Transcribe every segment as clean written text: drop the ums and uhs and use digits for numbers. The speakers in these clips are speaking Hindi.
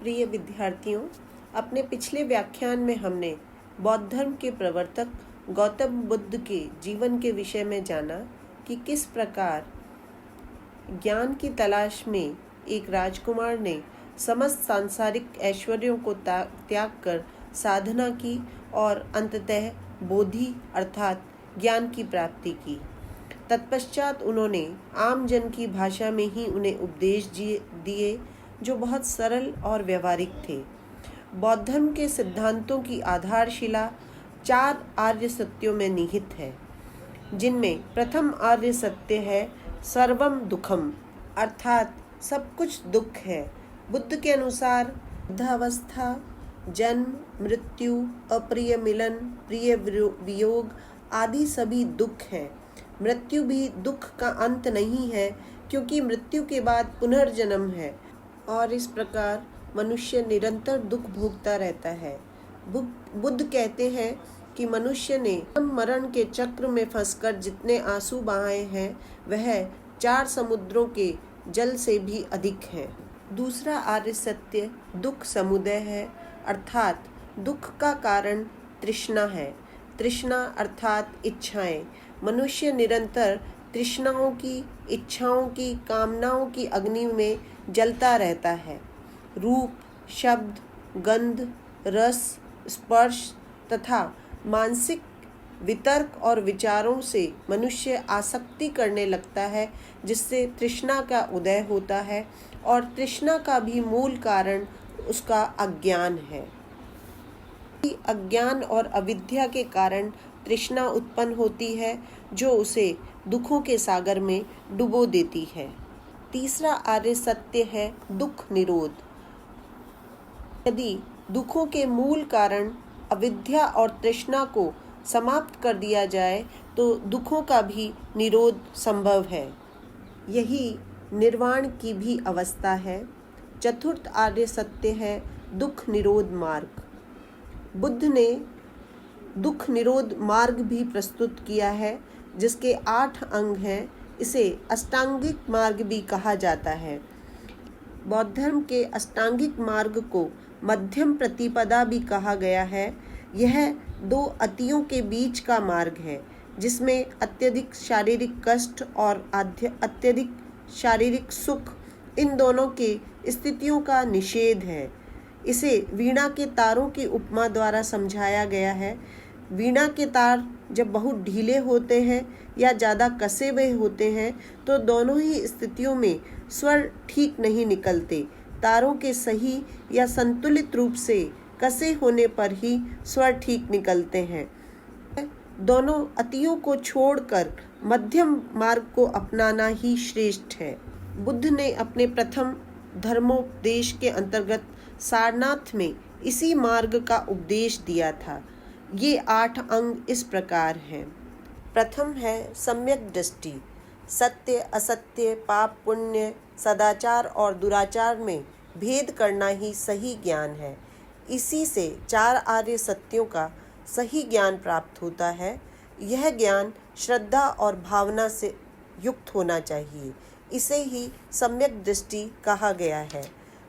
प्रिय विद्यार्थियों, अपने पिछले व्याख्यान में हमने बौद्ध धर्म के प्रवर्तक गौतम बुद्ध के जीवन के विषय में जाना कि किस प्रकार ज्ञान की तलाश में एक राजकुमार ने समस्त सांसारिक ऐश्वर्यों को त्याग कर साधना की और अंततः बोधि अर्थात ज्ञान की प्राप्ति की। तत्पश्चात उन्होंने आम जन की भाषा में ही उन्हें उपदेश दिए जो बहुत सरल और व्यवहारिक थे। बौद्ध धर्म के सिद्धांतों की आधारशिला 4 आर्य सत्यों में निहित है, जिनमें प्रथम आर्य सत्य है सर्वम दुखम, अर्थात सब कुछ दुख है। बुद्ध के अनुसार वृद्धावस्था, जन्म, मृत्यु, अप्रिय मिलन, प्रिय वियोग आदि सभी दुख हैं। मृत्यु भी दुख का अंत नहीं है, क्योंकि मृत्यु के बाद पुनर्जन्म है और इस प्रकार मनुष्य निरंतर दुख भोगता रहता है। बुद्ध कहते हैं कि मनुष्य ने मरण के चक्र में फंसकर जितने आंसू बहाए हैं वह 4 समुद्रों के जल से भी अधिक है। दूसरा आर्य सत्य दुख समुदय है, अर्थात दुख का कारण तृष्णा है। तृष्णा अर्थात इच्छाएं। मनुष्य निरंतर तृष्णाओं की, इच्छाओं की, कामनाओं की अग्नि में जलता रहता है। रूप, शब्द, गंध, रस, स्पर्श तथा मानसिक वितर्क और विचारों से मनुष्य आसक्ति करने लगता है, जिससे तृष्णा का उदय होता है और तृष्णा का भी मूल कारण उसका अज्ञान है। अज्ञान और अविद्या के कारण तृष्णा उत्पन्न होती है, जो उसे दुखों के सागर में डुबो देती है। तीसरा आर्य सत्य है दुख निरोध। यदि दुखों के मूल कारण अविद्या और तृष्णा को समाप्त कर दिया जाए तो दुखों का भी निरोध संभव है। यही निर्वाण की भी अवस्था है। चतुर्थ आर्य सत्य है दुख निरोध मार्ग। बुद्ध ने दुख निरोध मार्ग भी प्रस्तुत किया है, जिसके 8 अंग हैं। इसे अष्टांगिक मार्ग भी कहा जाता है। बौद्ध धर्म के अष्टांगिक मार्ग को मध्यम प्रतिपदा भी कहा गया है। यह 2 अतियों के बीच का मार्ग है, जिसमें अत्यधिक शारीरिक कष्ट और अत्यधिक शारीरिक सुख, इन दोनों के स्थितियों का निषेध है। इसे वीणा के तारों की उपमा द्वारा समझाया गया है। वीणा के तार जब बहुत ढीले होते हैं या ज़्यादा कसे हुए होते हैं तो दोनों ही स्थितियों में स्वर ठीक नहीं निकलते। तारों के सही या संतुलित रूप से कसे होने पर ही स्वर ठीक निकलते हैं। दोनों अतियों को छोड़कर मध्यम मार्ग को अपनाना ही श्रेष्ठ है। बुद्ध ने अपने प्रथम धर्मोपदेश के अंतर्गत सारनाथ में इसी मार्ग का उपदेश दिया था। ये 8 अंग इस प्रकार हैं। प्रथम है सम्यक दृष्टि। सत्य, असत्य, पाप, पुण्य, सदाचार और दुराचार में भेद करना ही सही ज्ञान है। इसी से 4 आर्य सत्यों का सही ज्ञान प्राप्त होता है। यह ज्ञान श्रद्धा और भावना से युक्त होना चाहिए। इसे ही सम्यक दृष्टि कहा गया है।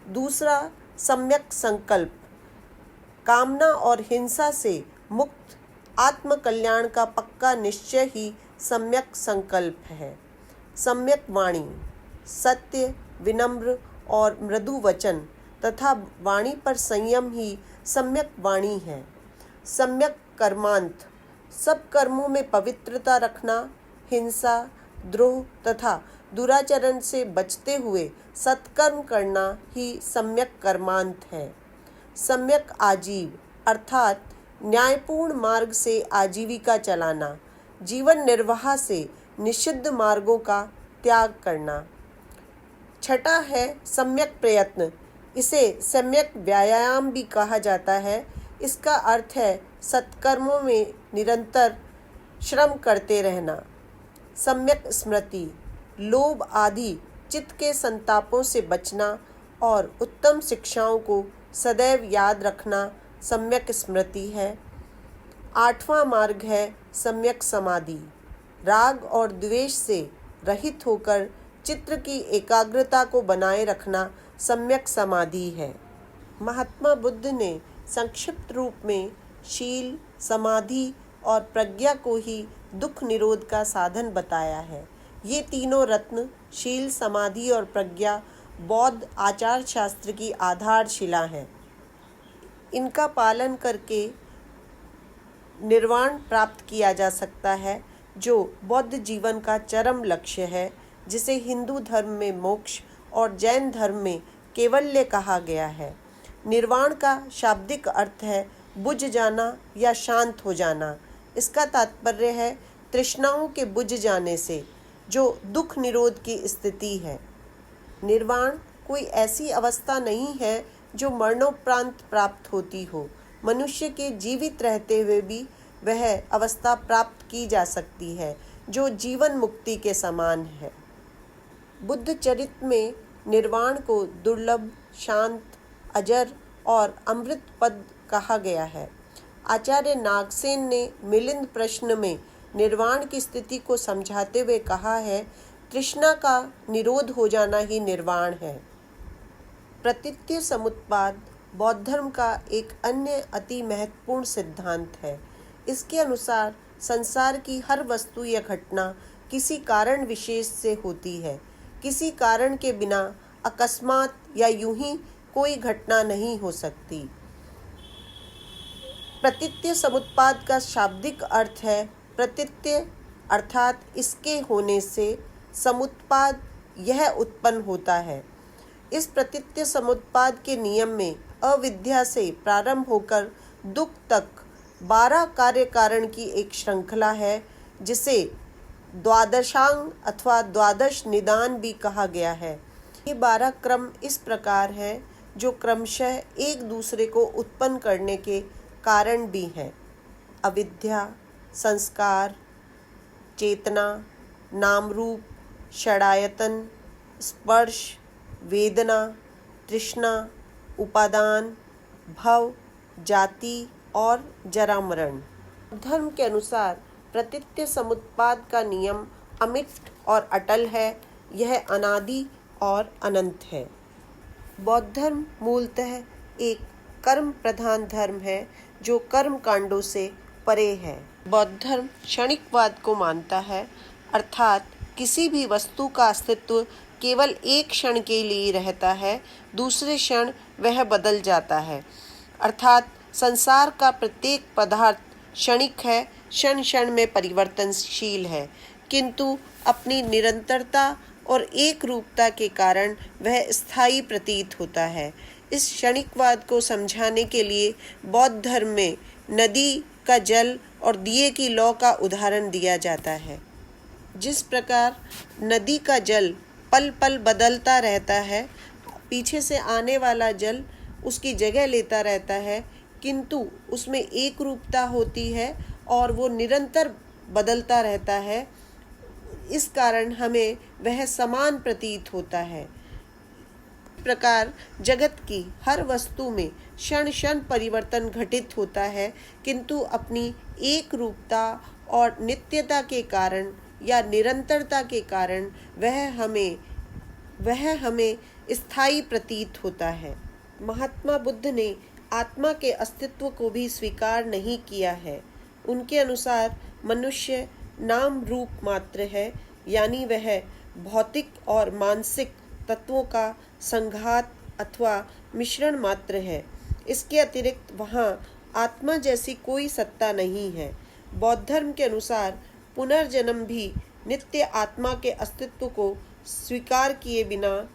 दूसरा सम्यक संकल्प। कामना और हिंसा से मुक्त आत्म कल्याण का पक्का निश्चय ही सम्यक संकल्प है। सम्यक वाणी। सत्य, विनम्र और मृदु वचन तथा वाणी पर संयम ही सम्यक वाणी है। सम्यक कर्मांत। सब कर्मों में पवित्रता रखना, हिंसा, द्रोह तथा दुराचरण से बचते हुए सत्कर्म करना ही सम्यक कर्मांत है। सम्यक आजीव अर्थात न्यायपूर्ण मार्ग से आजीविका चलाना, जीवन निर्वाह से निषिद्ध मार्गों का त्याग करना। छठा है सम्यक प्रयत्न। इसे सम्यक व्यायाम भी कहा जाता है। इसका अर्थ है सत्कर्मों में निरंतर श्रम करते रहना। सम्यक स्मृति। लोभ आदि चित्त के संतापों से बचना और उत्तम शिक्षाओं को सदैव याद रखना सम्यक स्मृति है। 8वां मार्ग है सम्यक समाधि। राग और द्वेष से रहित होकर चित्त की एकाग्रता को बनाए रखना सम्यक समाधि है। महात्मा बुद्ध ने संक्षिप्त रूप में शील, समाधि और प्रज्ञा को ही दुख निरोध का साधन बताया है। ये तीनों रत्न शील, समाधि और प्रज्ञा बौद्ध आचार शास्त्र की आधारशिला हैं। इनका पालन करके निर्वाण प्राप्त किया जा सकता है, जो बौद्ध जीवन का चरम लक्ष्य है, जिसे हिंदू धर्म में मोक्ष और जैन धर्म में कैवल्य कहा गया है। निर्वाण का शाब्दिक अर्थ है बुझ जाना या शांत हो जाना। इसका तात्पर्य है तृष्णाओं के बुझ जाने से, जो दुख निरोध की स्थिति है। निर्वाण कोई ऐसी अवस्था नहीं है जो मरणोपरांत प्राप्त होती हो। मनुष्य के जीवित रहते हुए भी वह अवस्था प्राप्त की जा सकती है, जो जीवन मुक्ति के समान है। बुद्ध चरित्र में निर्वाण को दुर्लभ, शांत, अजर और अमृत पद कहा गया है। आचार्य नागसेन ने मिलिंद प्रश्न में निर्वाण की स्थिति को समझाते हुए कहा है, तृष्णा का निरोध हो जाना ही निर्वाण है। प्रतीत्य समुत्पाद बौद्ध धर्म का एक अन्य अति महत्वपूर्ण सिद्धांत है। इसके अनुसार संसार की हर वस्तु या घटना किसी कारण विशेष से होती है। किसी कारण के बिना अकस्मात या यूं ही कोई घटना नहीं हो सकती। प्रतीत्य समुत्पाद का शाब्दिक अर्थ है प्रतीत्य, अर्थात इसके होने से, समुत्पाद यह उत्पन्न होता है। इस प्रतीत्य समुत्पाद के नियम में अविद्या से प्रारंभ होकर दुख तक 12 कार्य कारण की एक श्रृंखला है, जिसे द्वादशांग अथवा द्वादश निदान भी कहा गया है। ये 12 क्रम इस प्रकार है, जो क्रमशः एक दूसरे को उत्पन्न करने के कारण भी हैं। अविद्या, संस्कार, चेतना, नाम रूप, षडायतन, स्पर्श, वेदना, तृष्णा, उपादान, भव, जाति और जरा मरण। धर्म के अनुसार प्रतीत्य समुत्पाद का नियम अमिट और अटल है। यह अनादि और अनंत है। बौद्ध धर्म मूलतः एक कर्म प्रधान धर्म है, जो कर्म कांडों से परे है। बौद्ध धर्म क्षणिकवाद को मानता है, अर्थात किसी भी वस्तु का अस्तित्व केवल एक क्षण के लिए रहता है, दूसरे क्षण वह बदल जाता है। अर्थात संसार का प्रत्येक पदार्थ क्षणिक है, क्षण क्षण में परिवर्तनशील है, किंतु अपनी निरंतरता और एक रूपता के कारण वह स्थायी प्रतीत होता है। इस क्षणिकवाद को समझाने के लिए बौद्ध धर्म में नदी का जल और दिए की लौ का उदाहरण दिया जाता है। जिस प्रकार नदी का जल पल पल बदलता रहता है, पीछे से आने वाला जल उसकी जगह लेता रहता है, किंतु उसमें एक रूपता होती है और वो निरंतर बदलता रहता है। इस कारण हमें वह समान प्रतीत होता है। इस प्रकार जगत की हर वस्तु में क्षण क्षण परिवर्तन घटित होता है, किंतु अपनी एक रूपता और नित्यता के कारण या निरंतरता के कारण वह हमें स्थायी प्रतीत होता है। महात्मा बुद्ध ने आत्मा के अस्तित्व को भी स्वीकार नहीं किया है। उनके अनुसार मनुष्य नाम रूप मात्र है, यानी वह भौतिक और मानसिक तत्वों का संघात अथवा मिश्रण मात्र है। इसके अतिरिक्त वहाँ आत्मा जैसी कोई सत्ता नहीं है। बौद्ध धर्म के अनुसार पुनर्जन्म भी नित्य आत्मा के अस्तित्व को स्वीकार किए बिना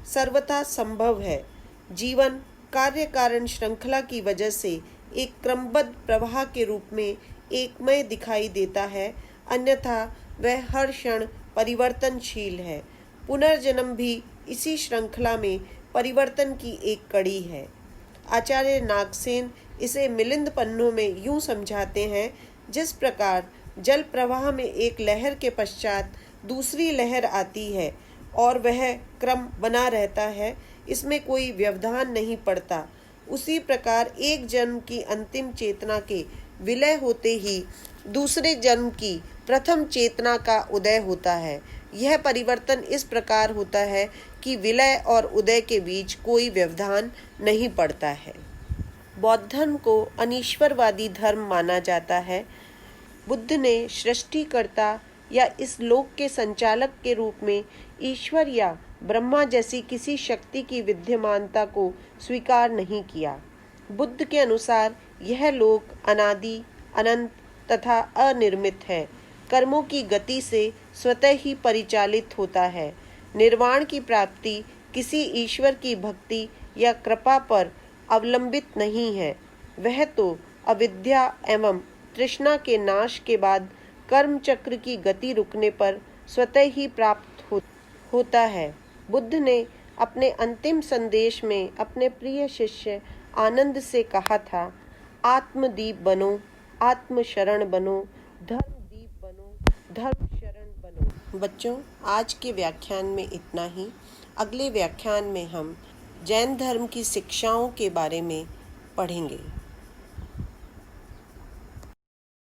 सर्वथा संभव है। जीवन कार्य कारण श्रृंखला की वजह से एक क्रमबद्ध प्रवाह के रूप में एकमय दिखाई देता है, अन्यथा वह हर क्षण परिवर्तनशील है। पुनर्जन्म भी इसी श्रृंखला में परिवर्तन की एक कड़ी है। आचार्य नागसेन इसे मिलिंद पन्नों में यूं समझाते हैं, जिस प्रकार जल प्रवाह में एक लहर के पश्चात दूसरी लहर आती है और वह क्रम बना रहता है, इसमें कोई व्यवधान नहीं पड़ता, उसी प्रकार एक जन्म की अंतिम चेतना के विलय होते ही दूसरे जन्म की प्रथम चेतना का उदय होता है। यह परिवर्तन इस प्रकार होता है कि विलय और उदय के बीच कोई व्यवधान नहीं पड़ता है। बौद्ध धर्म को अनीश्वरवादी धर्म माना जाता है। बुद्ध ने सृष्टिकर्ता या इस लोक के संचालक के रूप में ईश्वर या ब्रह्मा जैसी किसी शक्ति की विद्यमानता को स्वीकार नहीं किया। बुद्ध के अनुसार यह लोक अनादि, अनंत तथा अनिर्मित है। कर्मों की गति से स्वतः ही परिचालित होता है। निर्वाण की प्राप्ति किसी ईश्वर की भक्ति या कृपा पर अवलंबित नहीं है। वह तो अविद्या एवं तृष्णा के नाश के बाद कर्म चक्र की गति रुकने पर स्वतः ही प्राप्त होता है। बुद्ध ने अपने अंतिम संदेश में अपने प्रिय शिष्य आनंद से कहा था, आत्मदीप बनो, आत्म शरण बनो, धर्मदीप बनो, धर्म शरण बनो। बच्चों, आज के व्याख्यान में इतना ही। अगले व्याख्यान में हम जैन धर्म की शिक्षाओं के बारे में पढ़ेंगे।